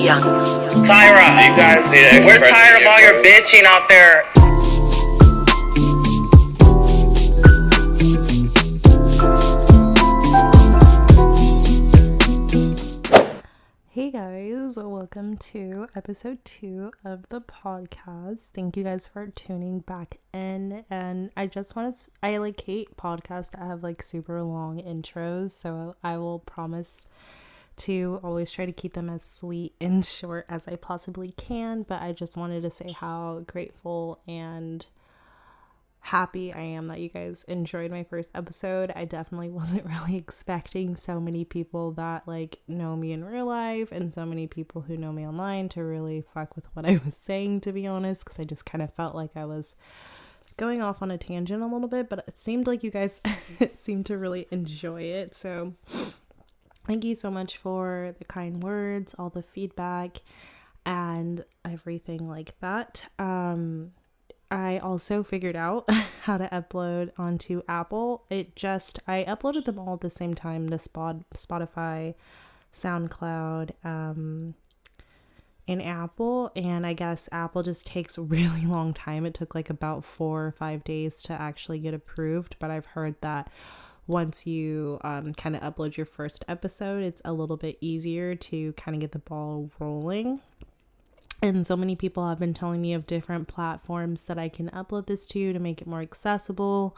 Media. Tyra, you guys need to we're tired of all your bitching out there. Hey guys, welcome to episode 2 of the podcast. Thank you guys for tuning back in. And I just want to, I hate podcasts that have super long intros, so I will promise to always try to keep them as sweet and short as I possibly can. But I just wanted to say how grateful and happy I am that you guys enjoyed my first episode. I definitely wasn't really expecting so many people that know me in real life and so many people who know me online to really fuck with what I was saying, to be honest, because I just kind of felt like I was going off on a tangent a little bit, but it seemed like you guys seemed to really enjoy it. So thank you so much for the kind words, all the feedback, and everything like that. I also figured out how to upload onto Apple. I uploaded them all at the same time to Spotify, SoundCloud, and Apple. And I guess Apple just takes a really long time. It took about 4 or 5 days to actually get approved. But I've heard that once you kind of upload your first episode, it's a little bit easier to kind of get the ball rolling. And so many people have been telling me of different platforms that I can upload this to make it more accessible.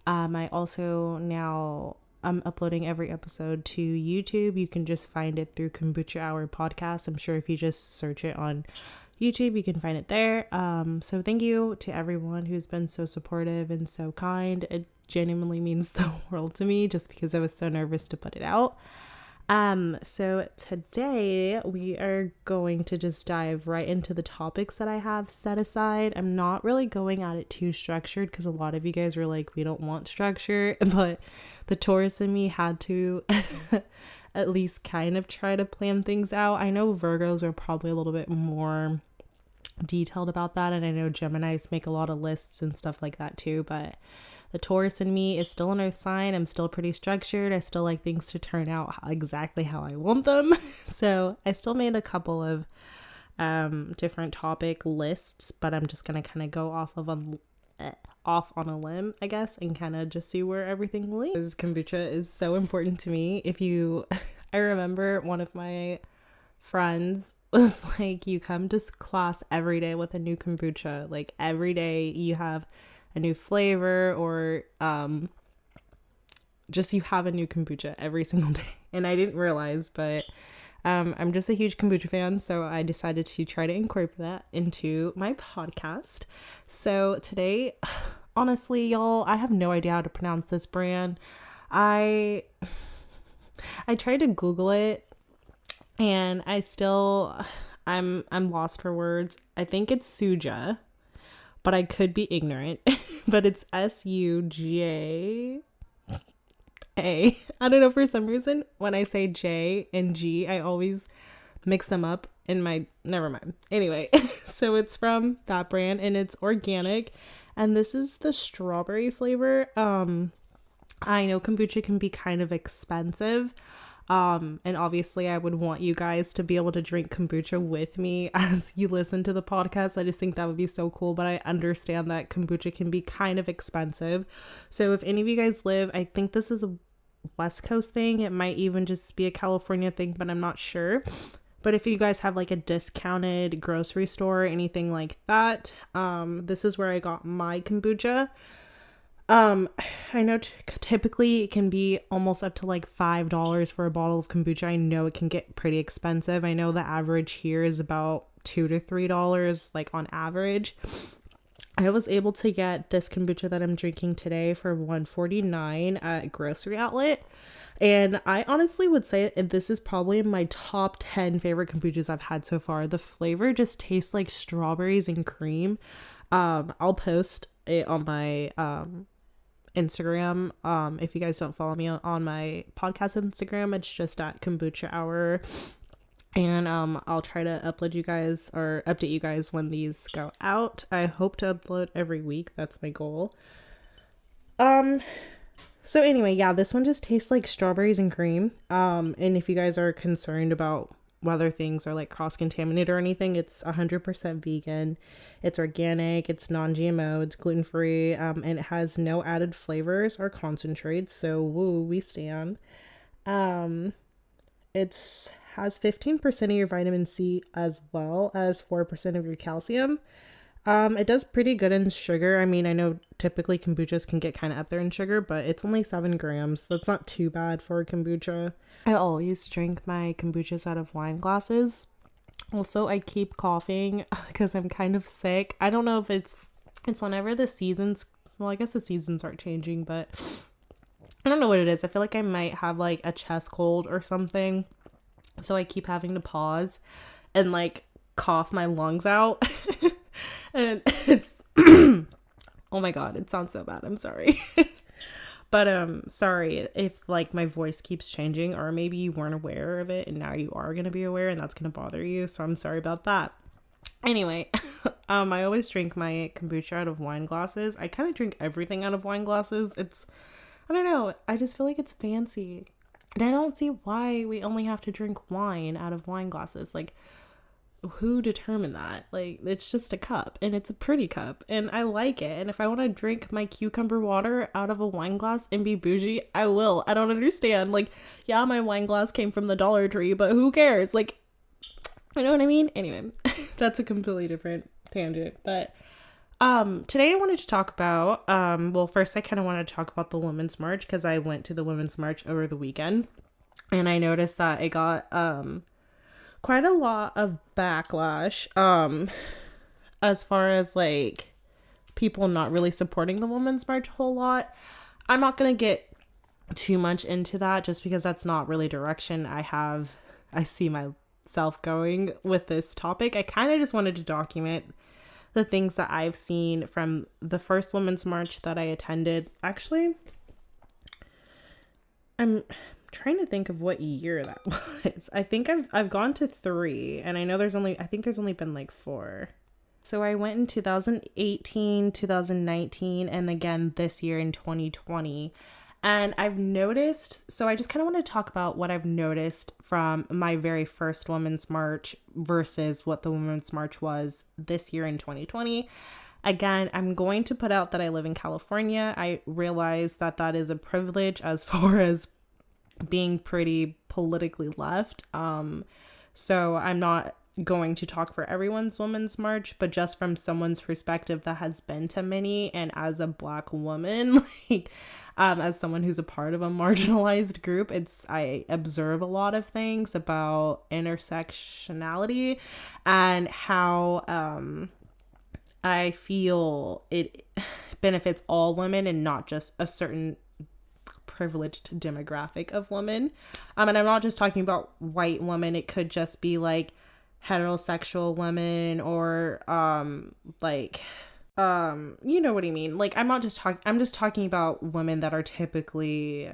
I also now I'm uploading every episode to YouTube. You can just find it through Kombucha Hour Podcast. I'm sure if you just search it on YouTube, you can find it there. So thank you to everyone who's been so supportive and so kind. It genuinely means the world to me just because I was so nervous to put it out. So today we are going to just dive right into the topics that I have set aside. I'm not really going at it too structured because a lot of you guys were like, we don't want structure, but the Taurus in me had to at least kind of try to plan things out. I know Virgos are probably a little bit more detailed about that, and I know Geminis make a lot of lists and stuff like that too, but the Taurus in me is still an earth sign. I'm still pretty structured. I still like things to turn out exactly how I want them. So I still made a couple of different topic lists, but I'm just going to kind of go off on a limb, I guess, and kind of just see where everything leads. Kombucha is so important to me. I remember one of my friends was like, you come to class every day with a new kombucha. Every day you have a new flavor or just you have a new kombucha every single day. And I didn't realize, but I'm just a huge kombucha fan, so I decided to try to incorporate that into my podcast. So today, honestly, y'all, I have no idea how to pronounce this brand. I tried to Google it and I'm lost for words. I think it's Suja, but I could be ignorant. But it's Suja. I don't know, for some reason, when I say J and G, I always mix them up in my... Never mind. Anyway, so it's from that brand, and it's organic. And this is the strawberry flavor. I know kombucha can be kind of expensive. And obviously I would want you guys to be able to drink kombucha with me as you listen to the podcast. I just think that would be so cool, but I understand that kombucha can be kind of expensive. So if any of you guys I think this is a West Coast thing. It might even just be a California thing, but I'm not sure. But if you guys have a discounted grocery store or anything like that, this is where I got my kombucha. I know typically it can be almost up to $5 for a bottle of kombucha. I know it can get pretty expensive. I know the average here is about $2 to $3, on average. I was able to get this kombucha that I'm drinking today for $1.49 at a grocery outlet. And I honestly would say this is probably in my top 10 favorite kombuchas I've had so far. The flavor just tastes like strawberries and cream. I'll post it on my Instagram. If you guys don't follow me on my podcast Instagram, it's just at Kombucha Hour. And I'll try to update you guys when these go out. I hope to upload every week. That's my goal. So anyway, yeah, this one just tastes like strawberries and cream. And if you guys are concerned about whether things are like cross-contaminated or anything. It's 100% vegan. It's organic. It's non-GMO. It's gluten-free. And it has no added flavors or concentrates. So woo, we stand. It's has 15% of your vitamin C as well as 4% of your calcium. It does pretty good in sugar. I mean, I know typically kombuchas can get kind of up there in sugar, but it's only 7 grams. That's not too bad for a kombucha. I always drink my kombuchas out of wine glasses. Also, I keep coughing because I'm kind of sick. I don't know if it's whenever the seasons, well, I guess the seasons aren't changing, but I don't know what it is. I feel like I might have like a chest cold or something. So I keep having to pause and like cough my lungs out. And it's oh my god, it sounds so bad. I'm sorry. But sorry if like my voice keeps changing, or maybe you weren't aware of it and now you are going to be aware, and that's going to bother you. So I'm sorry about that. Anyway, I always drink my kombucha out of wine glasses. I kind of drink everything out of wine glasses. I don't know. I just feel like it's fancy. And I don't see why we only have to drink wine out of wine glasses. Like, who determined that? Like, it's just a cup, and it's a pretty cup, and I like it. And if I want to drink my cucumber water out of a wine glass and be bougie, I will. I don't understand. Like, yeah, my wine glass came from the Dollar Tree, but who cares? Like, you know what I mean? Anyway, that's a completely different tangent. But today I wanted to talk about, well, first I kind of wanted to talk about the Women's March, because I went to the Women's March over the weekend, and I noticed that it got, quite a lot of backlash, as far as, like, people not really supporting the Women's March a whole lot. I'm not going to get too much into that, just because that's not really direction I see myself going with this topic. I kind of just wanted to document the things that I've seen from the first Women's March that I attended. Actually, I'm trying to think of what year that was. I think I've gone to 3, and I know there's only been like 4. So I went in 2018, 2019, and again this year in 2020. And I've noticed, so I just kind of want to talk about what I've noticed from my very first Women's March versus what the Women's March was this year in 2020. Again, I'm going to put out that I live in California. I realize that that is a privilege as far as being pretty politically left. So I'm not going to talk for everyone's Women's March, but just from someone's perspective that has been to many, and as a Black woman, like, as someone who's a part of a marginalized group, I observe a lot of things about intersectionality and how I feel it benefits all women and not just a certain privileged demographic of women. And I'm not just talking about white women. It could just be like heterosexual women, or you know what I mean. Like, I'm just talking about women that are typically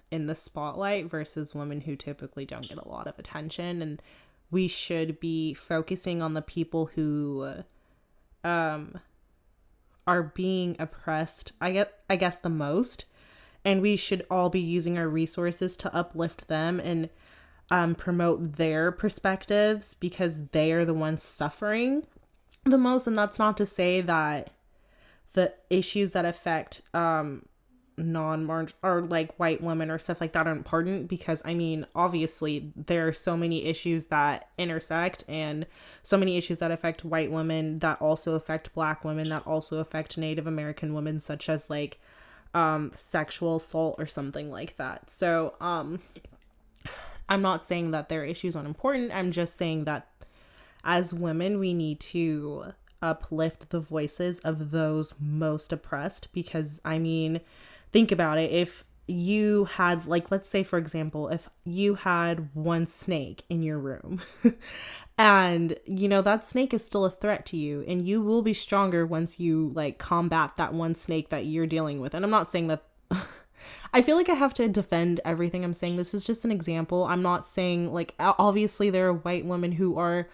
in the spotlight versus women who typically don't get a lot of attention. And we should be focusing on the people who are being oppressed, I guess the most. And we should all be using our resources to uplift them and promote their perspectives, because they are the ones suffering the most. And that's not to say that the issues that affect non-marginal or like white women or stuff like that are important, because I mean, obviously there are so many issues that intersect, and so many issues that affect white women that also affect Black women, that also affect Native American women, such as like sexual assault or something like that. So I'm not saying that their issues aren't important. I'm just saying that as women, we need to uplift the voices of those most oppressed, because I mean, think about it. If you had, like, let's say for example, if you had one snake in your room and you know that snake is still a threat to you, and you will be stronger once you like combat that one snake that you're dealing with. And I'm not saying that I feel like I have to defend everything I'm saying. This is just an example. I'm not saying, like, obviously there are white women who are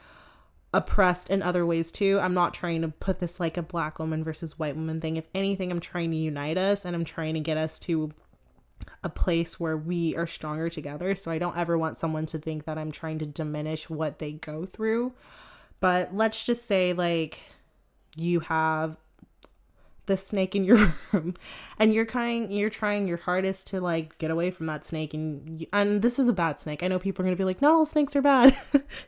oppressed in other ways too. I'm not trying to put this like a Black woman versus white woman thing. If anything, I'm trying to unite us, and I'm trying to get us to a place where we are stronger together. So I don't ever want someone to think that I'm trying to diminish what they go through. But let's just say like you have the snake in your room and you're trying your hardest to like get away from that snake, and this is a bad snake. I know people are gonna be like, no, all snakes are bad.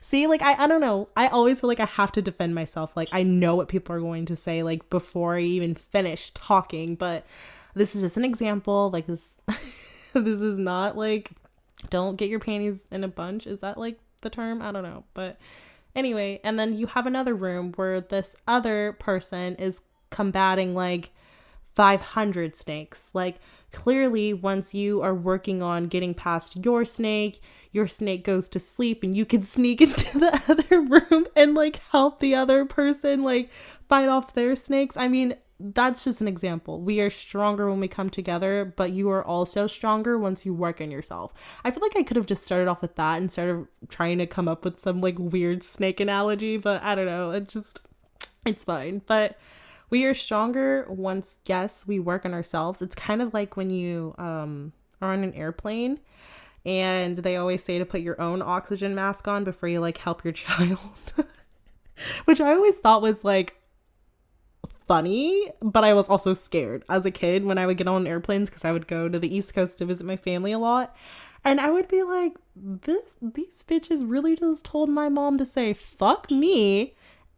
See, like I don't know, I always feel like I have to defend myself. Like I know what people are going to say like before I even finish talking, but this is just an example. Like this this is not like, don't get your panties in a bunch, is that like the term? I don't know, but anyway. And then you have another room where this other person is combating like 500 snakes. Like clearly once you are working on getting past your snake goes to sleep, and you can sneak into the other room and like help the other person like fight off their snakes. I mean, that's just an example. We are stronger when we come together, but you are also stronger once you work on yourself. I feel like I could have just started off with that instead of trying to come up with some like weird snake analogy, but I don't know. It's fine. But we are stronger once, yes, we work on ourselves. It's kind of like when you are on an airplane and they always say to put your own oxygen mask on before you like help your child, which I always thought was like funny, but I was also scared as a kid when I would get on airplanes, because I would go to the East Coast to visit my family a lot, and I would be like, these bitches really just told my mom to say fuck me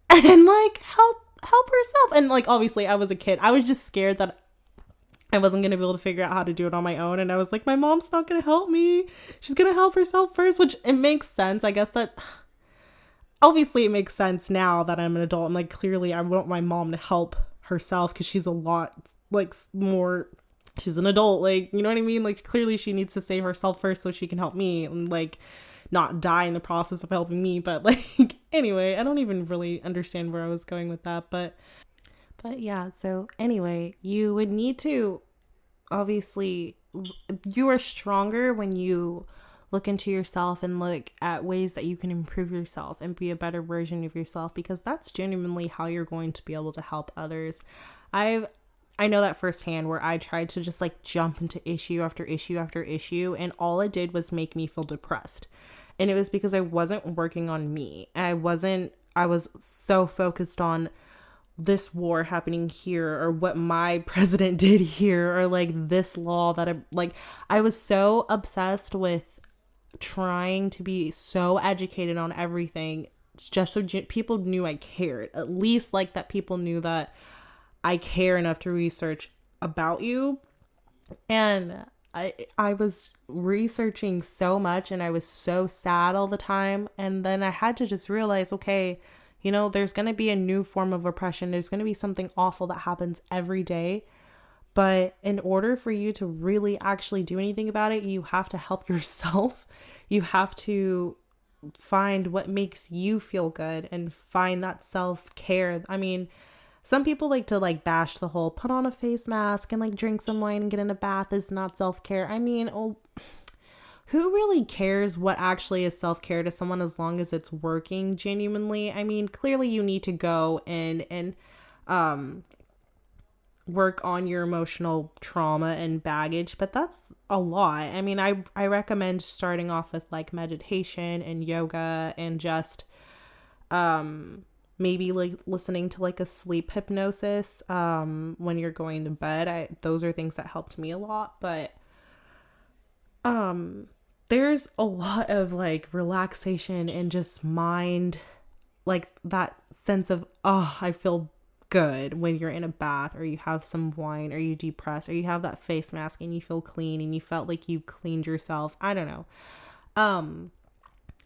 and like help herself. And like obviously I was a kid, I was just scared that I wasn't gonna be able to figure out how to do it on my own, and I was like, my mom's not gonna help me, she's gonna help herself first, which it makes sense. I guess that obviously it makes sense now that I'm an adult. I'm like, clearly I want my mom to help herself because she's a lot like more, she's an adult, like, you know what I mean? Like clearly she needs to save herself first so she can help me and like not die in the process of helping me. But like anyway, I don't even really understand where I was going with that, but yeah. So anyway, you would need to, obviously you are stronger when you look into yourself and look at ways that you can improve yourself and be a better version of yourself, because that's genuinely how you're going to be able to help others. I know that firsthand, where I tried to just like jump into issue after issue after issue, and all it did was make me feel depressed. And it was because I wasn't working on me. I was so focused on this war happening here, or what my president did here, or like this law that I was so obsessed with trying to be so educated on everything, just so people knew I cared, at least like that people knew that I care enough to research about you. And I was researching so much, and I was so sad all the time. And then I had to just realize, okay, you know, there's going to be a new form of oppression. There's going to be something awful that happens every day. But in order for you to really actually do anything about it, you have to help yourself. You have to find what makes you feel good and find that self-care. I mean, some people like to like bash the whole put on a face mask and like drink some wine and get in a bath is not self-care. I mean, who really cares what actually is self-care to someone as long as it's working genuinely? I mean, clearly you need to go in and work on your emotional trauma and baggage, but that's a lot. I mean, I recommend starting off with like meditation and yoga, and just maybe like listening to like a sleep hypnosis when you're going to bed. Those are things that helped me a lot. But there's a lot of like relaxation and just mind, like that sense of, oh, I feel good when you're in a bath, or you have some wine, or you depress, or you have that face mask and you feel clean and you felt like you cleaned yourself. I don't know.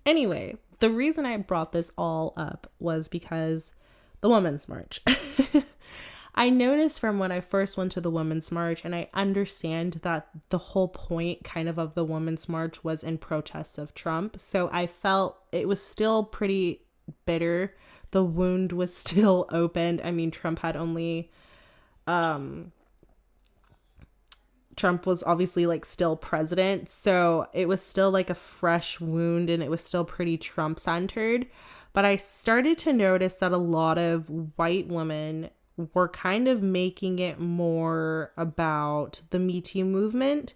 Anyway, the reason I brought this all up was because the Women's March. I noticed from when I first went to the Women's March, and I understand that the whole point kind of the Women's March was in protest of Trump. So I felt it was still pretty bitter. The wound was still opened. I mean, Trump was obviously like still president. So it was still like a fresh wound, and it was still pretty Trump centered. But I started to notice that a lot of white women were kind of making it more about the Me Too movement.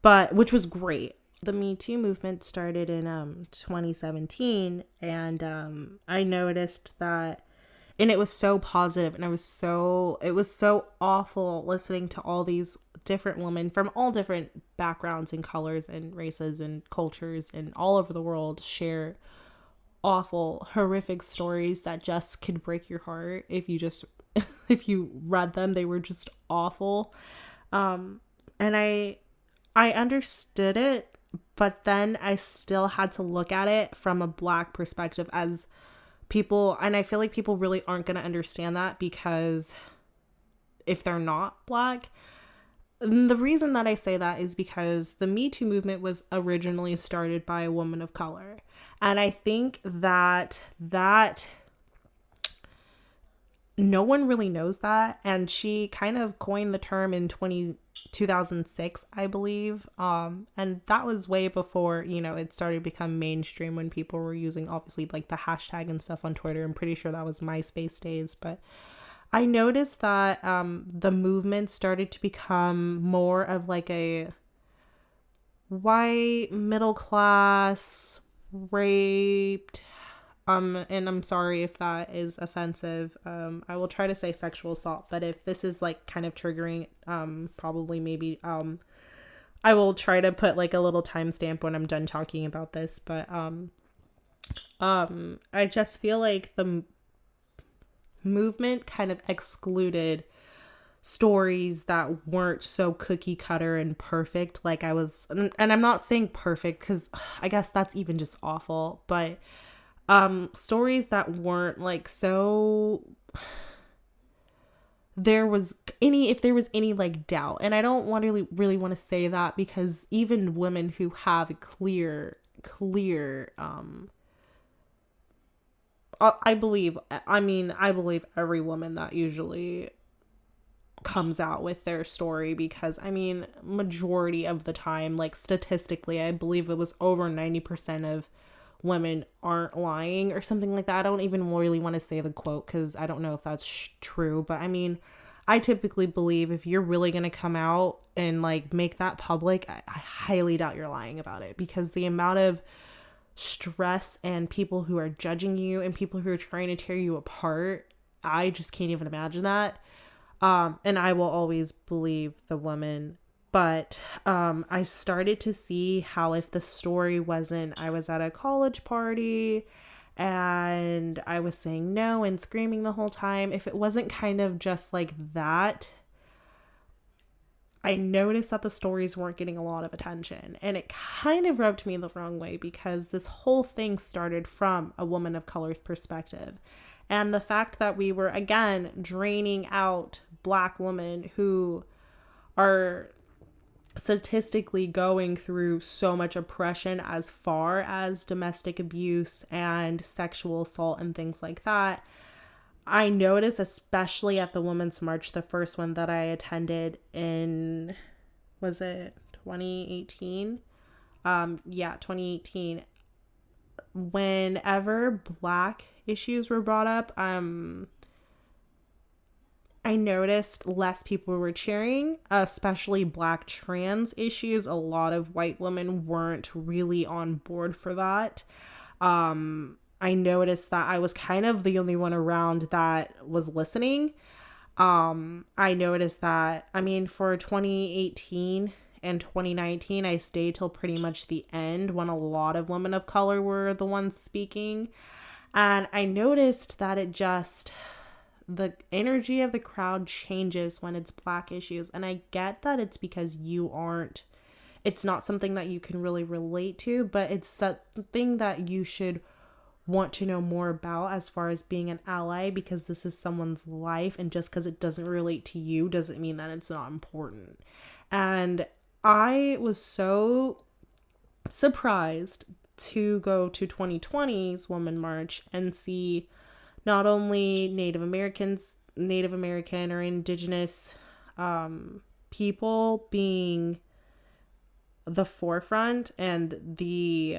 but which was great. The Me Too movement started in 2017, and I noticed that, and it was so positive, and it was so awful listening to all these different women from all different backgrounds and colors and races and cultures and all over the world share awful, horrific stories that just could break your heart if you just if you read them. They were just awful. And I understood it, but then I still had to look at it from a Black perspective as people, and I feel like people really aren't going to understand that because if they're not Black. And the reason that I say that is because the Me Too movement was originally started by a woman of color. And I think that no one really knows that. And she kind of coined the term in 2006, I believe. And that was way before, it started to become mainstream when people were using, obviously, like the hashtag and stuff on Twitter. I'm pretty sure that was MySpace days. But I noticed that the movement started to become more of like a white, middle class, raped, and I'm sorry if that is offensive. I will try to say sexual assault, but if this is like kind of triggering, probably maybe I will try to put like a little timestamp when I'm done talking about this. But I just feel like the movement kind of excluded stories that weren't so cookie cutter and perfect. Like and I'm not saying perfect because I guess that's even just awful, but stories that weren't like so if there was any like doubt. And I don't really want to say that because even women who have clear I believe every woman that usually comes out with their story, because majority of the time, like statistically, I believe it was over 90% of women aren't lying or something like that. I don't even really want to say the quote because I don't know if that's true, but I typically believe if you're really going to come out and like make that public, I highly doubt you're lying about it, because the amount of stress and people who are judging you and people who are trying to tear you apart, I just can't even imagine that. And I will always believe the woman. But I started to see how if the story wasn't, I was at a college party and I was saying no and screaming the whole time, if it wasn't kind of just like that, I noticed that the stories weren't getting a lot of attention. And it kind of rubbed me the wrong way because this whole thing started from a woman of color's perspective. And the fact that we were, again, draining out Black women who are statistically going through so much oppression as far as domestic abuse and sexual assault and things like that. I noticed, especially at the Women's March, the first one that I attended in, was it 2018? 2018. Whenever Black issues were brought up, I noticed less people were cheering, especially Black trans issues. A lot of white women weren't really on board for that. I noticed that I was kind of the only one around that was listening. I noticed that, for 2018 and 2019, I stayed till pretty much the end when a lot of women of color were the ones speaking. And I noticed that the energy of the crowd changes when it's Black issues. And I get that it's because it's not something that you can really relate to, but it's something that you should want to know more about as far as being an ally, because this is someone's life, and just because it doesn't relate to you doesn't mean that it's not important. And I was so surprised to go to 2020's Women March and see not only Native American or Indigenous people being the forefront and the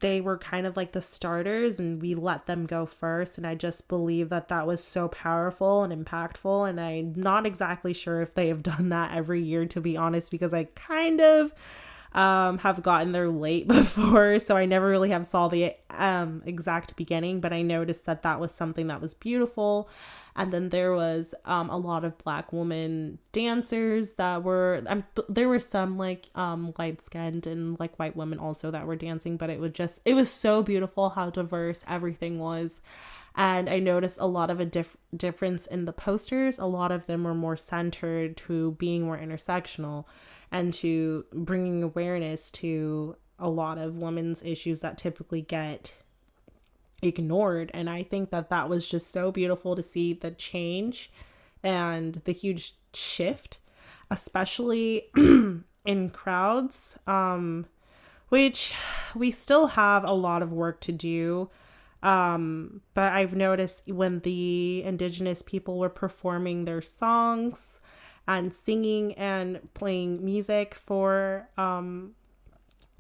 they were kind of like the starters and we let them go first. And I just believe that that was so powerful and impactful. And I'm not exactly sure if they have done that every year, to be honest, because I kind of have gotten there late before, so I never really have saw the exact beginning, but I noticed that that was something that was beautiful. And then there was a lot of Black woman dancers that were there were some like light skinned and like white women also that were dancing, but it was so beautiful how diverse everything was. And I noticed a lot of a difference in the posters. A lot of them were more centered to being more intersectional and to bringing awareness to a lot of women's issues that typically get ignored. And I think that that was just so beautiful to see the change and the huge shift, especially in crowds, which we still have a lot of work to do. But I've noticed when the Indigenous people were performing their songs and singing and playing music for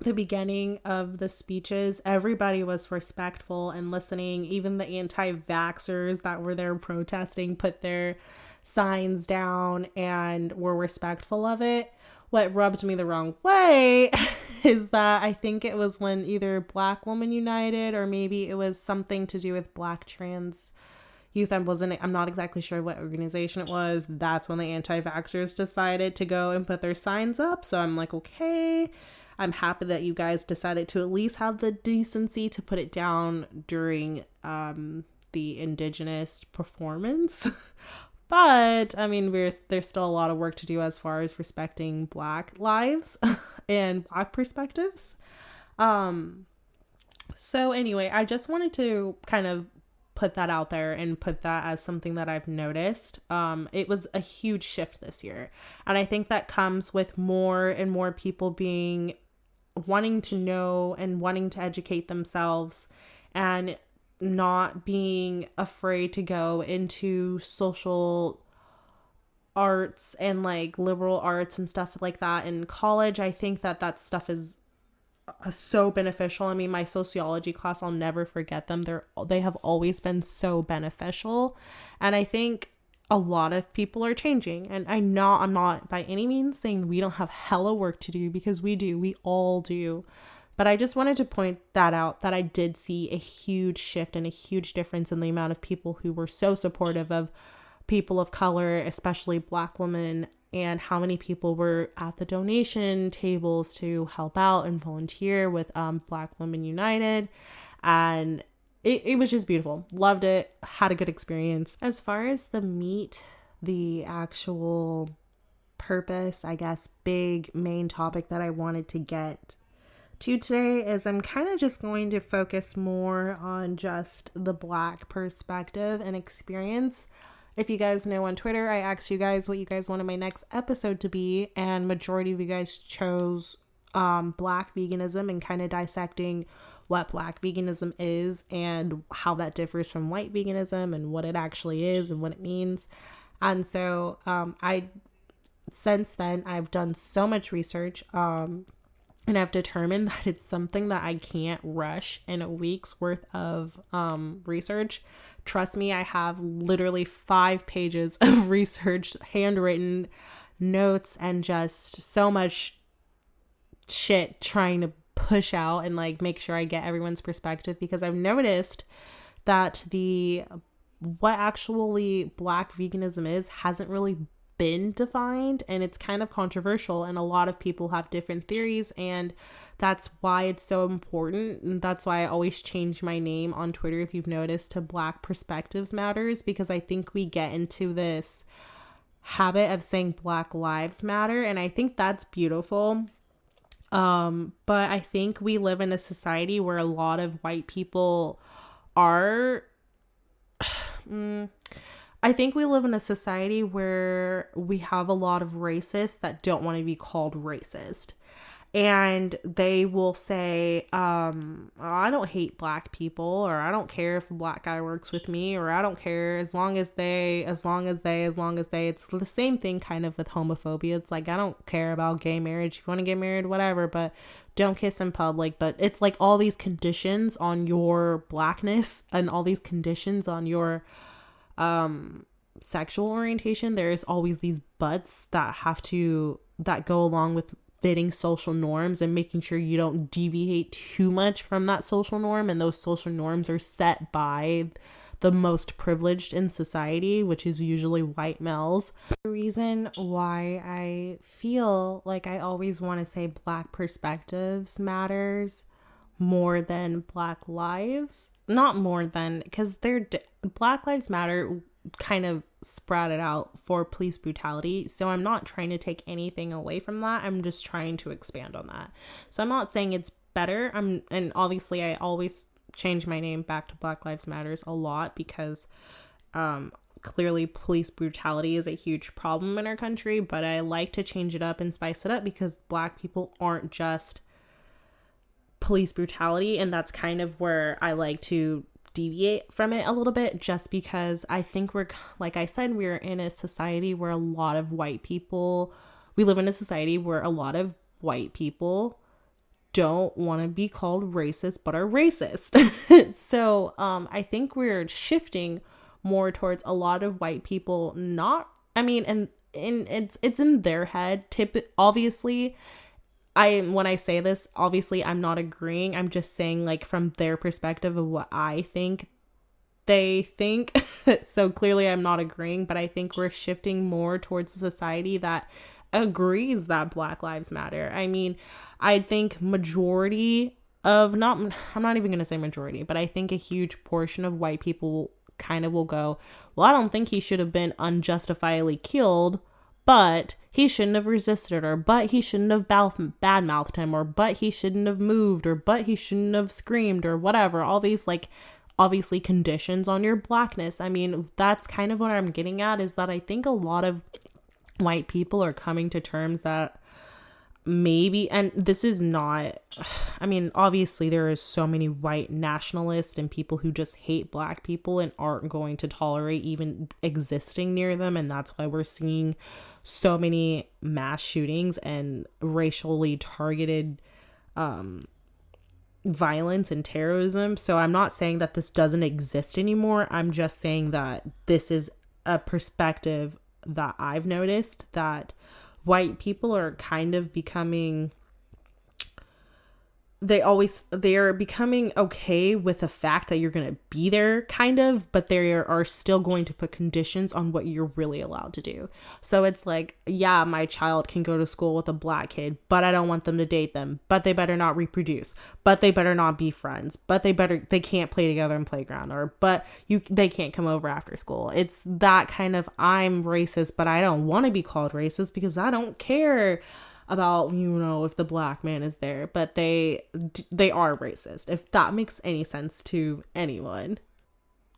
the beginning of the speeches, everybody was respectful and listening. Even the anti-vaxxers that were there protesting put their signs down and were respectful of it. What rubbed me the wrong way is that I think it was when either Black Women United or maybe it was something to do with Black trans youth. I'm not exactly sure what organization it was. That's when the anti-vaxxers decided to go and put their signs up. So I'm like, okay, I'm happy that you guys decided to at least have the decency to put it down during the Indigenous performance. But I mean, there's still a lot of work to do as far as respecting Black lives and Black perspectives. So anyway, I just wanted to kind of put that out there and put that as something that I've noticed. It was a huge shift this year. And I think that comes with more and more people wanting to know and wanting to educate themselves and not being afraid to go into social arts and like liberal arts and stuff like that in college. I think that stuff is so beneficial. I mean, my sociology class, I'll never forget them. They have always been so beneficial. And I think a lot of people are changing. And I'm not by any means saying we don't have hella work to do, because we all do. But I just wanted to point that out, that I did see a huge shift and a huge difference in the amount of people who were so supportive of people of color, especially Black women, and how many people were at the donation tables to help out and volunteer with Black Women United. And it was just beautiful. Loved it. Had a good experience. As far as the actual purpose, I guess, big main topic that I wanted to get to today is I'm kind of just going to focus more on just the Black perspective and experience. If you guys know, on Twitter, I asked you guys what you guys wanted my next episode to be, and majority of you guys chose Black veganism and kind of dissecting what Black veganism is and how that differs from white veganism and what it actually is and what it means. And so since then, I've done so much research and I've determined that it's something that I can't rush in a week's worth of research. Trust me, I have literally 5 pages of research, handwritten notes, and just so much shit trying to push out and like make sure I get everyone's perspective, because I've noticed that what actually Black veganism is hasn't really been defined, and it's kind of controversial, and a lot of people have different theories, and that's why it's so important. And that's why I always change my name on Twitter, if you've noticed, to Black Perspectives Matters, because I think we get into this habit of saying Black Lives Matter, and I think that's beautiful. But I think we live in a society where a lot of white people are I think we live in a society where we have a lot of racists that don't want to be called racist. And they will say, I don't hate black people, or I don't care if a black guy works with me, or I don't care as long as they, it's the same thing kind of with homophobia. It's like, I don't care about gay marriage. If you want to get married, whatever, but don't kiss in public. But it's like all these conditions on your blackness and all these conditions on your sexual orientation. There's always these buts that go along with fitting social norms and making sure you don't deviate too much from that social norm. And those social norms are set by the most privileged in society, which is usually white males. The reason why I feel like I always want to say black perspectives matters more than black lives, not more than, because Black Lives Matter kind of sprouted out for police brutality. So I'm not trying to take anything away from that. I'm just trying to expand on that. So I'm not saying it's better. And obviously I always change my name back to Black Lives Matters a lot because clearly police brutality is a huge problem in our country, but I like to change it up and spice it up because black people aren't just police brutality. And that's kind of where I like to deviate from it a little bit, just because I think we're in a society where we live in a society where a lot of white people don't want to be called racist but are racist. So I think we're shifting more towards a lot of white people and it's in their head. Obviously, when I say this, obviously I'm not agreeing. I'm just saying, like, from their perspective of what I think they think. So clearly I'm not agreeing, but I think we're shifting more towards a society that agrees that Black Lives Matter. I mean, I think I'm not even going to say majority, but I think a huge portion of white people kind of will go, well, I don't think he should have been unjustifiably killed, but he shouldn't have resisted, or but he shouldn't have bad-mouthed him, or but he shouldn't have moved, or but he shouldn't have screamed, or whatever. All these, like, obviously conditions on your blackness. I mean, that's kind of what I'm getting at, is that I think a lot of white people are coming to terms that maybe, and this is not, I mean, obviously there is so many white nationalists and people who just hate black people and aren't going to tolerate even existing near them, and that's why we're seeing so many mass shootings and racially targeted violence and terrorism. So I'm not saying that this doesn't exist anymore. I'm just saying that this is a perspective that I've noticed, that white people are kind of becoming, they are becoming okay with the fact that you're going to be there, kind of, but they are still going to put conditions on what you're really allowed to do. So it's like, yeah, my child can go to school with a black kid, but I don't want them to date them, but they better not reproduce, but they better not be friends, but they can't play together in playground, or they can't come over after school. It's that kind of, I'm racist, but I don't want to be called racist because I don't care about, if the black man is there, but they are racist, if that makes any sense to anyone.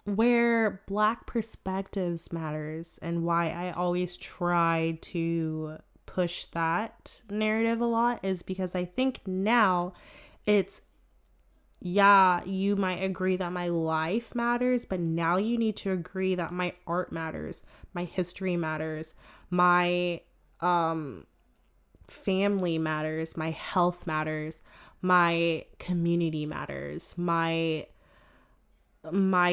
Where black perspectives matters, and why I always try to push that narrative a lot, is because I think now it's, yeah, you might agree that my life matters, but now you need to agree that my art matters, my history matters, my family matters, my health matters, my community matters, my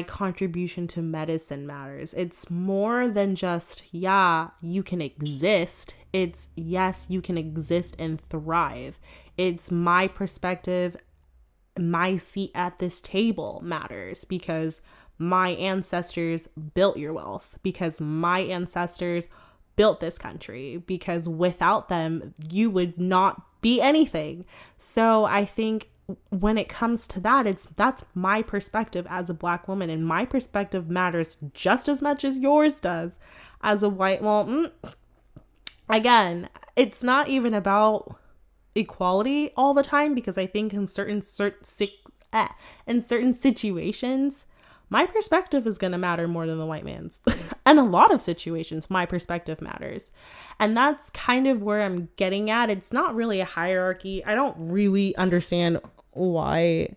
contribution to medicine matters. It's more than just, yeah, you can exist. It's, yes, you can exist and thrive. It's my perspective, my seat at this table matters, because my ancestors built your wealth, because my ancestors built this country, because without them, you would not be anything. So I think when it comes to that, that's my perspective as a black woman, and my perspective matters just as much as yours does as a white. Well, again, it's not even about equality all the time, because I think in certain situations, my perspective is going to matter more than the white man's. In a lot of situations, my perspective matters. And that's kind of where I'm getting at. It's not really a hierarchy. I don't really understand why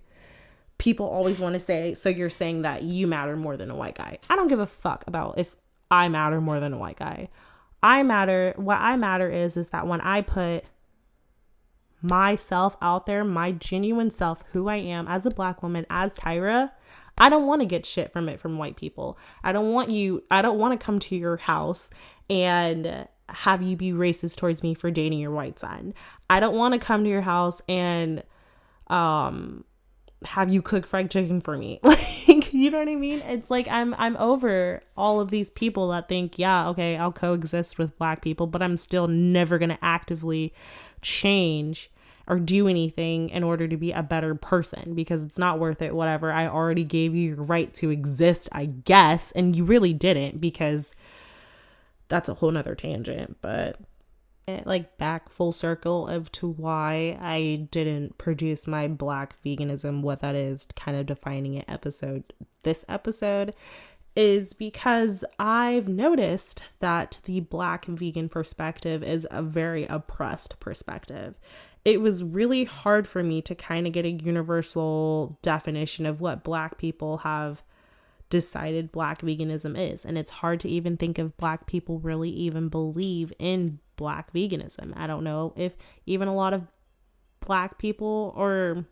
people always want to say, so you're saying that you matter more than a white guy. I don't give a fuck about if I matter more than a white guy. What I matter is that when I put myself out there, my genuine self, who I am as a Black woman, as Tyra, I don't want to get shit from white people. I don't want to come to your house and have you be racist towards me for dating your white son. I don't want to come to your house and have you cook fried chicken for me. Like, you know what I mean? It's like I'm over all of these people that think, yeah, okay, I'll coexist with Black people, but I'm still never going to actively change or do anything in order to be a better person because it's not worth it. Whatever. I already gave you your right to exist, I guess. And you really didn't, because that's a whole nother tangent. But like back full circle of to why I didn't produce my Black veganism, what that is, kind of defining it this episode is because I've noticed that the Black vegan perspective is a very oppressed perspective. It was really hard for me to kind of get a universal definition of what Black people have decided Black veganism is. And it's hard to even think if Black people really even believe in Black veganism. I don't know if even a lot of Black people or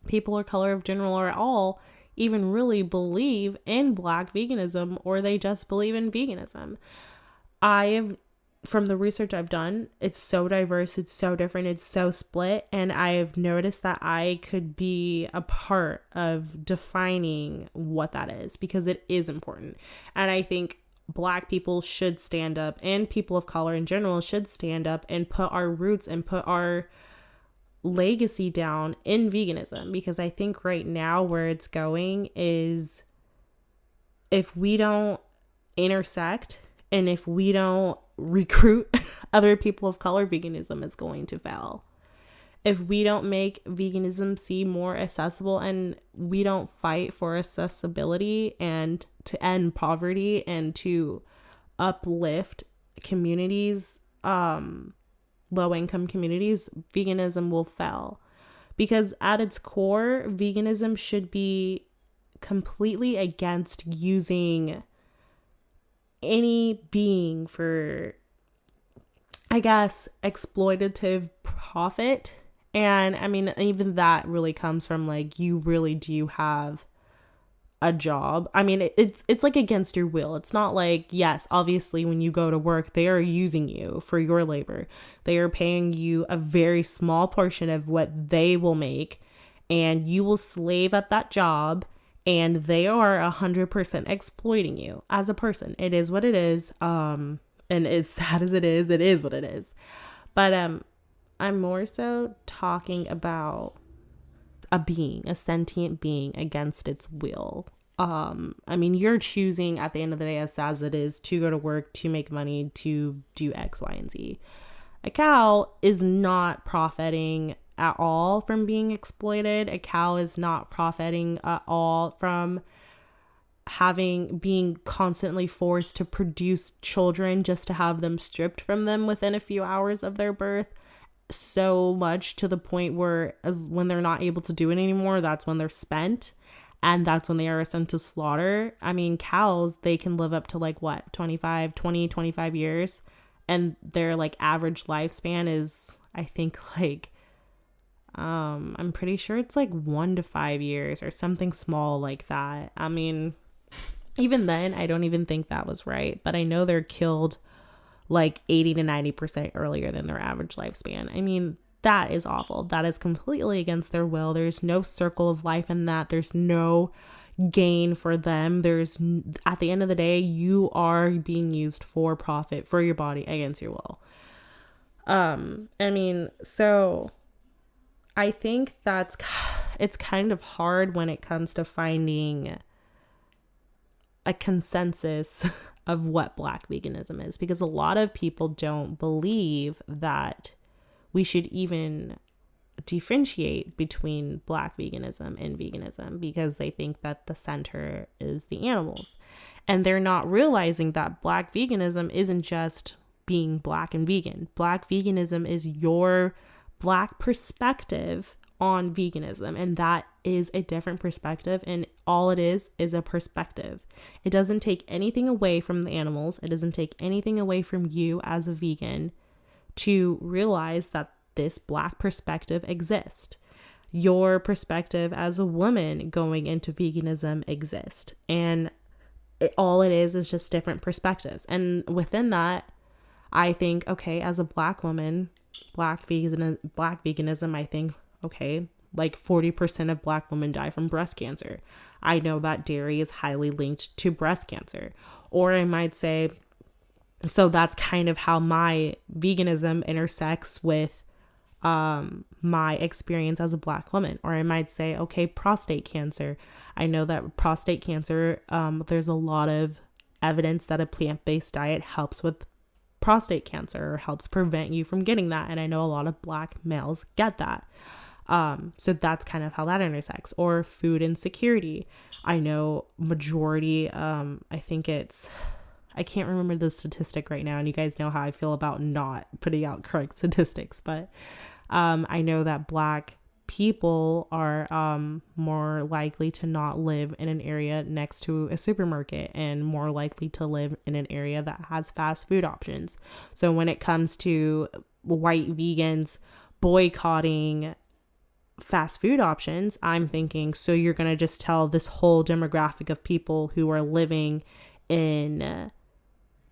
people of color of general or at all even really believe in Black veganism, or they just believe in veganism. From the research I've done, it's so diverse, it's so different, it's so split, and I've noticed that I could be a part of defining what that is, because it is important. And I think Black people should stand up, and people of color in general should stand up and put our roots and put our legacy down in veganism, because I think right now where it's going is if we don't intersect and if we don't recruit other people of color, veganism is going to fail. If we don't make veganism seem more accessible and we don't fight for accessibility and to end poverty and to uplift communities, low-income communities, veganism will fail. Because at its core, veganism should be completely against using any being for, I guess, exploitative profit. And I mean, even that really comes from like, you really do have a job. I mean, it's like against your will. It's not like, yes, obviously when you go to work, they are using you for your labor. They are paying you a very small portion of what they will make, and you will slave at that job, and they are 100% exploiting you as a person. It is what it is. And as sad as it is what it is. But I'm more so talking about a sentient being against its will. I mean, you're choosing at the end of the day, as sad as it is, to go to work, to make money, to do X, Y, and Z. A cow is not profiting at all from being exploited. A cow is not profiting at all from being constantly forced to produce children just to have them stripped from them within a few hours of their birth. So much to the point where when they're not able to do it anymore, that's when they're spent, and that's when they are sent to slaughter. I mean, cows, they can live up to like what, 25 years, and their like average lifespan is, I think, like I'm pretty sure it's like 1 to 5 years or something small like that. I mean, even then, I don't even think that was right, but I know they're killed like 80 to 90% earlier than their average lifespan. I mean, that is awful. That is completely against their will. There's no circle of life in that. There's no gain for them. At the end of the day, you are being used for profit, for your body, against your will. I mean, so I think it's kind of hard when it comes to finding a consensus of what Black veganism is, because a lot of people don't believe that we should even differentiate between Black veganism and veganism because they think that the center is the animals. And they're not realizing that Black veganism isn't just being Black and vegan. Black veganism is your Black perspective on veganism, and that is a different perspective, and all it is a perspective. It doesn't take anything away from the animals. It doesn't take anything away from you as a vegan to realize that this Black perspective exists. Your perspective as a woman going into veganism exists, and all it is just different perspectives. And within that, I think, okay, as a Black woman, Black veganism, I think, okay, like 40% of Black women die from breast cancer. I know that dairy is highly linked to breast cancer. Or I might say, so that's kind of how my veganism intersects with my experience as a Black woman. Or I might say, okay, prostate cancer. I know that prostate cancer, there's a lot of evidence that a plant-based diet helps with prostate cancer or helps prevent you from getting that. And I know a lot of Black males get that. So that's kind of how that intersects. Or food insecurity. I know majority, I can't remember the statistic right now, and you guys know how I feel about not putting out correct statistics, but I know that Black people are more likely to not live in an area next to a supermarket and more likely to live in an area that has fast food options. So when it comes to white vegans boycotting fast food options, I'm thinking, so you're going to just tell this whole demographic of people who are living in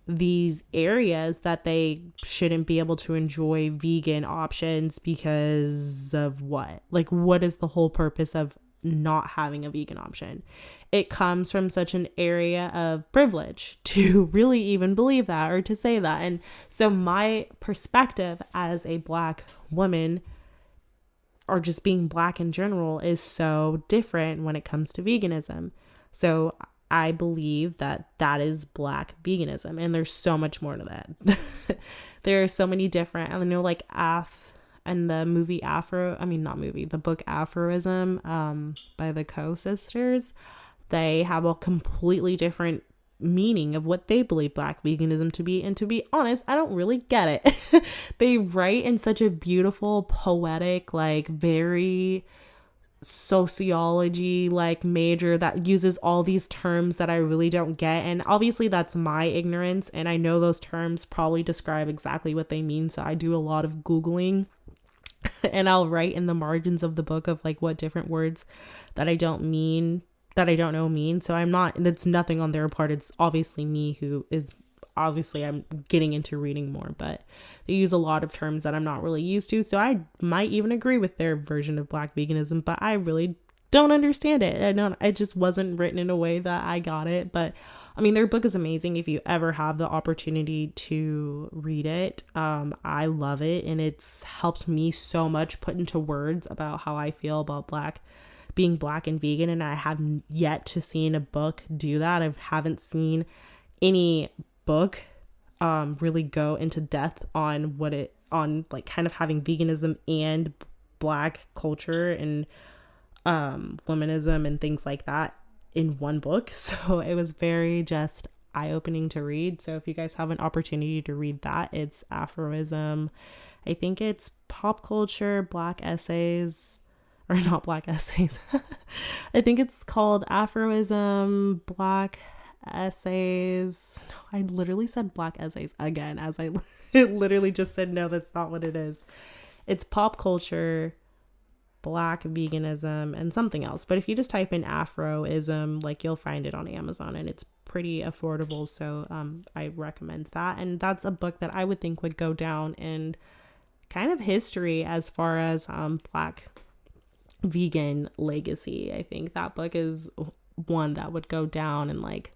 these areas that they shouldn't be able to enjoy vegan options because of what? Like, what is the whole purpose of not having a vegan option? It comes from such an area of privilege to really even believe that or to say that. And so my perspective as a Black woman, or just being Black in general, is so different when it comes to veganism. So I believe that that is Black veganism, and there's so much more to that. There are so many different, I know, like and the movie the book Aphorism by the Coe sisters, they have a completely different meaning of what they believe Black veganism to be. And to be honest, I don't really get it. They write in such a beautiful, poetic, like very sociology like major that uses all these terms that I really don't get. And obviously that's my ignorance, and I know those terms probably describe exactly what they mean, so I do a lot of Googling and I'll write in the margins of the book of like what different words that I don't know mean. So it's nothing on their part. It's obviously me who is I'm getting into reading more, but they use a lot of terms that I'm not really used to. So I might even agree with their version of Black veganism, but I really don't understand it. It just wasn't written in a way that I got it. But I mean, their book is amazing if you ever have the opportunity to read it. I love it, and it's helped me so much put into words about how I feel about being Black and vegan, and I have yet to see a book do that. I haven't seen any book really go into depth on like kind of having veganism and Black culture and womanism and things like that in one book. So it was very just eye-opening to read. So if you guys have an opportunity to read that, it's Aphorism. I think it's Pop Culture, Black Essays, or not Black Essays. I think it's called Aphorism, Black Essays. No, I literally said Black Essays again, as I literally just said, no, that's not what it is. It's Pop Culture, Black Veganism, and something else. But if you just type in Aphorism, like, you'll find it on Amazon, and it's pretty affordable. So I recommend that. And that's a book that I would think would go down in kind of history as far as Black vegan legacy. I think that book is one that would go down and like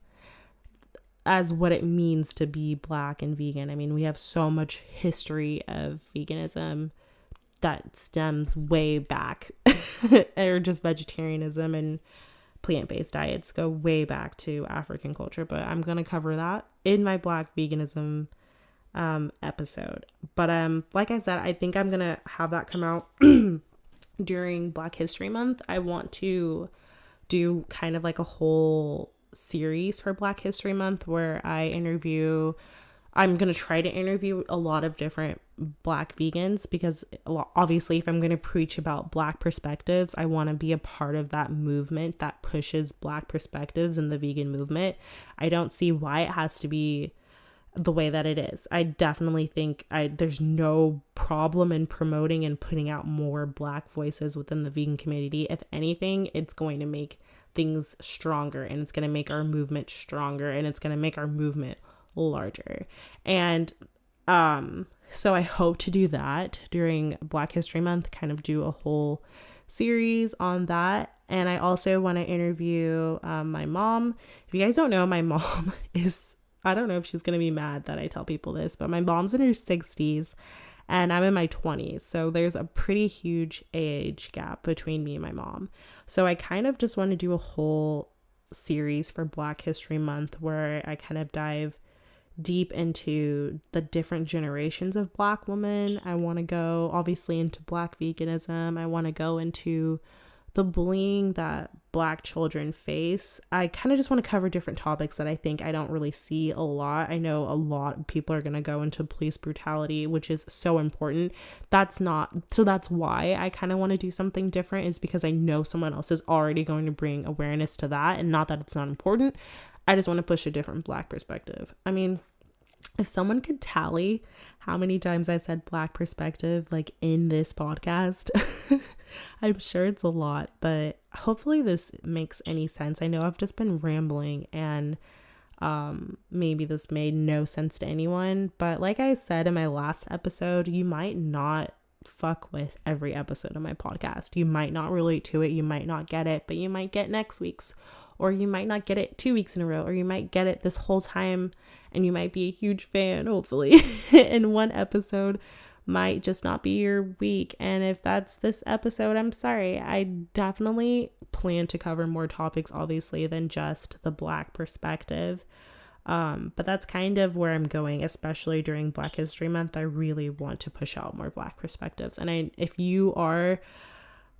as what it means to be Black and vegan. I mean, we have so much history of veganism that stems way back, or just vegetarianism and plant-based diets go way back to African culture. But I'm going to cover that in my Black veganism episode. But like I said, I think I'm going to have that come out during Black History Month, I want to do kind of like a whole series for Black History Month where I'm going to try to interview a lot of different Black vegans, because obviously if I'm going to preach about Black perspectives, I want to be a part of that movement that pushes Black perspectives in the vegan movement. I don't see why it has to be the way that it is. I definitely think there's no problem in promoting and putting out more Black voices within the vegan community. If anything, it's going to make things stronger, and it's going to make our movement stronger, and it's going to make our movement larger. And so I hope to do that during Black History Month, kind of do a whole series on that. And I also want to interview my mom. If you guys don't know, my mom is, I don't know if she's going to be mad that I tell people this, but my mom's in her 60s and I'm in my 20s. So there's a pretty huge age gap between me and my mom. So I kind of just want to do a whole series for Black History Month where I kind of dive deep into the different generations of Black women. I want to go obviously into Black veganism. I want to go into the bullying that Black children face. I kind of just want to cover different topics that I think I don't really see a lot. I know a lot of people are going to go into police brutality, which is so important. That's why I kind of want to do something different, is because I know someone else is already going to bring awareness to that, and not that it's not important. I just want to push a different Black perspective. I mean, if someone could tally how many times I said Black perspective like in this podcast, I'm sure it's a lot, but hopefully this makes any sense. I know I've just been rambling, and maybe this made no sense to anyone, but like I said in my last episode, you might not fuck with every episode of my podcast. You might not relate to it, you might not get it, but you might get next week's, or you might not get it 2 weeks in a row, or you might get it this whole time and you might be a huge fan, hopefully. And one episode might just not be your week. And if that's this episode, I'm sorry. I definitely plan to cover more topics, obviously, than just the Black perspective. But that's kind of where I'm going, especially during Black History Month. I really want to push out more Black perspectives. And if you are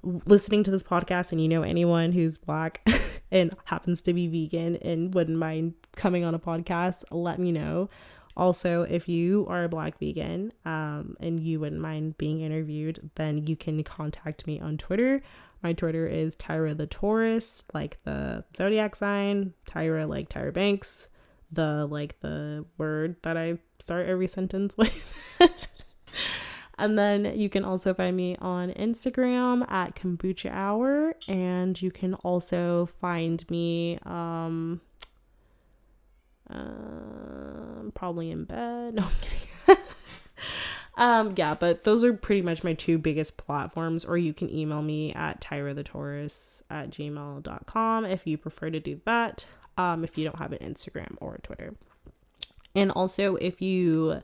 listening to this podcast and you know anyone who's Black and happens to be vegan and wouldn't mind coming on a podcast, let me know. Also, if you are a Black vegan and you wouldn't mind being interviewed, then you can contact me on Twitter. My Twitter is Tyra the Taurus, like the zodiac sign, Tyra like Tyra Banks, the word that I start every sentence with. And then you can also find me on Instagram at Kombucha Hour, and you can also find me probably in bed. No, I'm kidding. Yeah, but those are pretty much my two biggest platforms. Or you can email me at tyrathetaurus@gmail.com if you prefer to do that, if you don't have an Instagram or a Twitter. And also, if you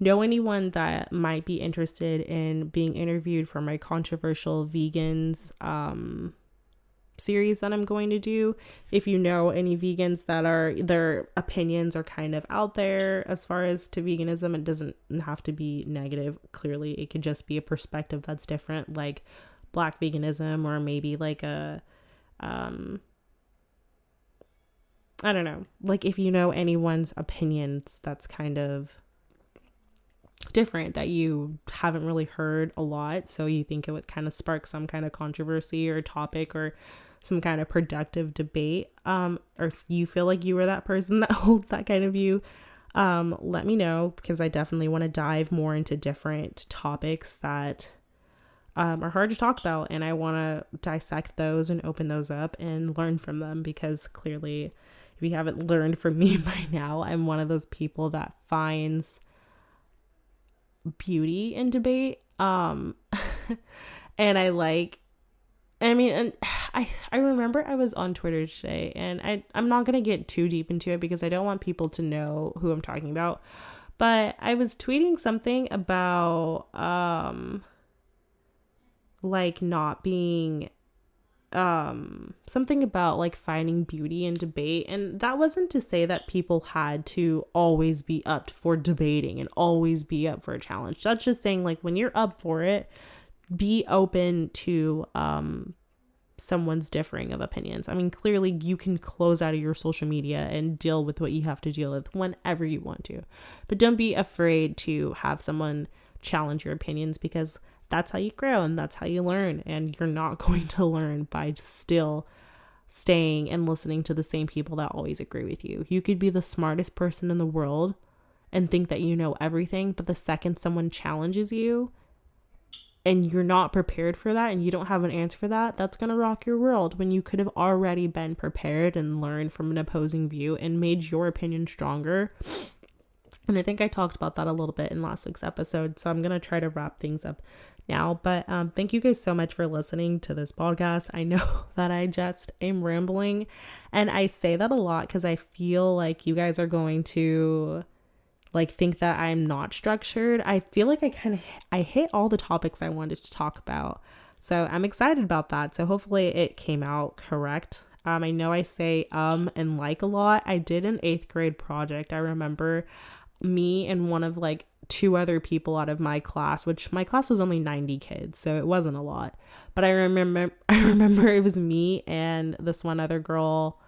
know anyone that might be interested in being interviewed for my controversial vegans series that I'm going to do, if you know any vegans that their opinions are kind of out there as far as to veganism, it doesn't have to be negative. Clearly, it could just be a perspective that's different, like Black veganism, or maybe like a I don't know, like if you know anyone's opinions that's kind of different that you haven't really heard a lot, so you think it would kind of spark some kind of controversy or topic or some kind of productive debate, or if you feel like you were that person that holds that kind of view, let me know, because I definitely want to dive more into different topics that are hard to talk about, and I want to dissect those and open those up and learn from them, because clearly, if you haven't learned from me by now, I'm one of those people that finds beauty in debate, and I remember I was on Twitter today, and I'm not gonna get too deep into it because I don't want people to know who I'm talking about, but I was tweeting something about like not being something about like finding beauty in debate, and that wasn't to say that people had to always be up for debating and always be up for a challenge. That's just saying, like, when you're up for it, be open to someone's differing of opinions. I mean, clearly you can close out of your social media and deal with what you have to deal with whenever you want to. But don't be afraid to have someone challenge your opinions, because that's how you grow and that's how you learn. And you're not going to learn by still staying and listening to the same people that always agree with you. You could be the smartest person in the world and think that you know everything, but the second someone challenges you and you're not prepared for that and you don't have an answer for that, that's going to rock your world, when you could have already been prepared and learned from an opposing view and made your opinion stronger. And I think I talked about that a little bit in last week's episode, so I'm going to try to wrap things up now. But thank you guys so much for listening to this podcast. I know that I just am rambling, and I say that a lot because I feel like you guys are going to like think that I'm not structured. I feel like I hit all the topics I wanted to talk about. So I'm excited about that. So hopefully it came out correct. I know I say and like a lot. I did an 8th grade project. I remember me and one of like 2 other people out of my class, which my class was only 90 kids, so it wasn't a lot. But I remember it was me and this one other girl,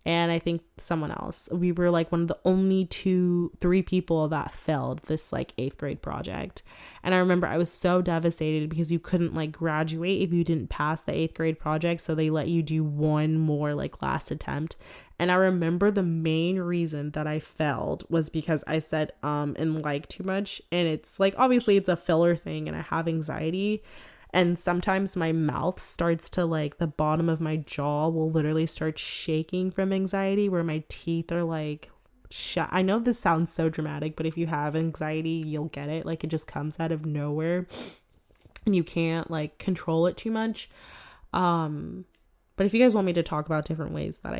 and I think someone else. We were like one of the only 3 people that failed this like 8th grade project. And I remember I was so devastated because you couldn't like graduate if you didn't pass the 8th grade project. So they let you do one more like last attempt. And I remember the main reason that I failed was because I said and like too much. And it's like, obviously it's a filler thing and I have anxiety. And sometimes my mouth starts to like, the bottom of my jaw will literally start shaking from anxiety, where my teeth are like shut. I know this sounds so dramatic, but if you have anxiety, you'll get it. Like it just comes out of nowhere and you can't like control it too much. But if you guys want me to talk about different ways that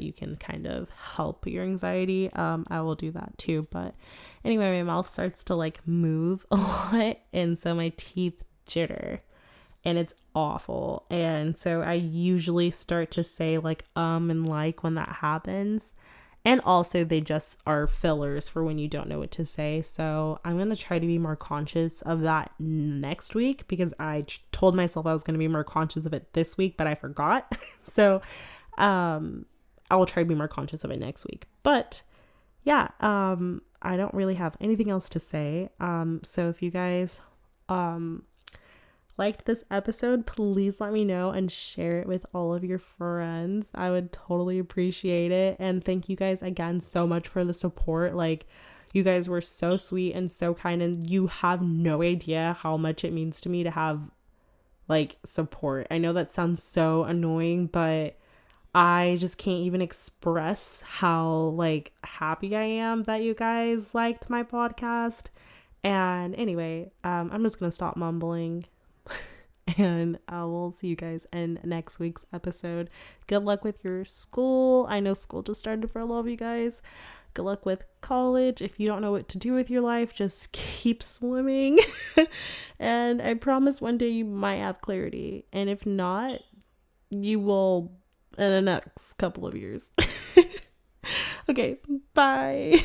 you can kind of help your anxiety, I will do that too. But anyway, my mouth starts to like move a lot, and so my teeth jitter, and it's awful. And so I usually start to say like and like when that happens. And also they just are fillers for when you don't know what to say. So I'm going to try to be more conscious of that next week, because I told myself I was going to be more conscious of it this week, but I forgot. So I will try to be more conscious of it next week. But yeah, I don't really have anything else to say. So if you guys liked this episode, please let me know and share it with all of your friends. I would totally appreciate it. And thank you guys again so much for the support. Like, you guys were so sweet and so kind, and you have no idea how much it means to me to have like support. I know that sounds so annoying, but I just can't even express how like happy I am that you guys liked my podcast. And anyway, I'm just gonna stop mumbling. And I will see you guys in next week's episode. Good luck with your school. I know school just started for a lot of you guys. Good luck with college. If you don't know what to do with your life, just keep swimming. And I promise one day you might have clarity. And if not, you will in the next couple of years. Okay, bye.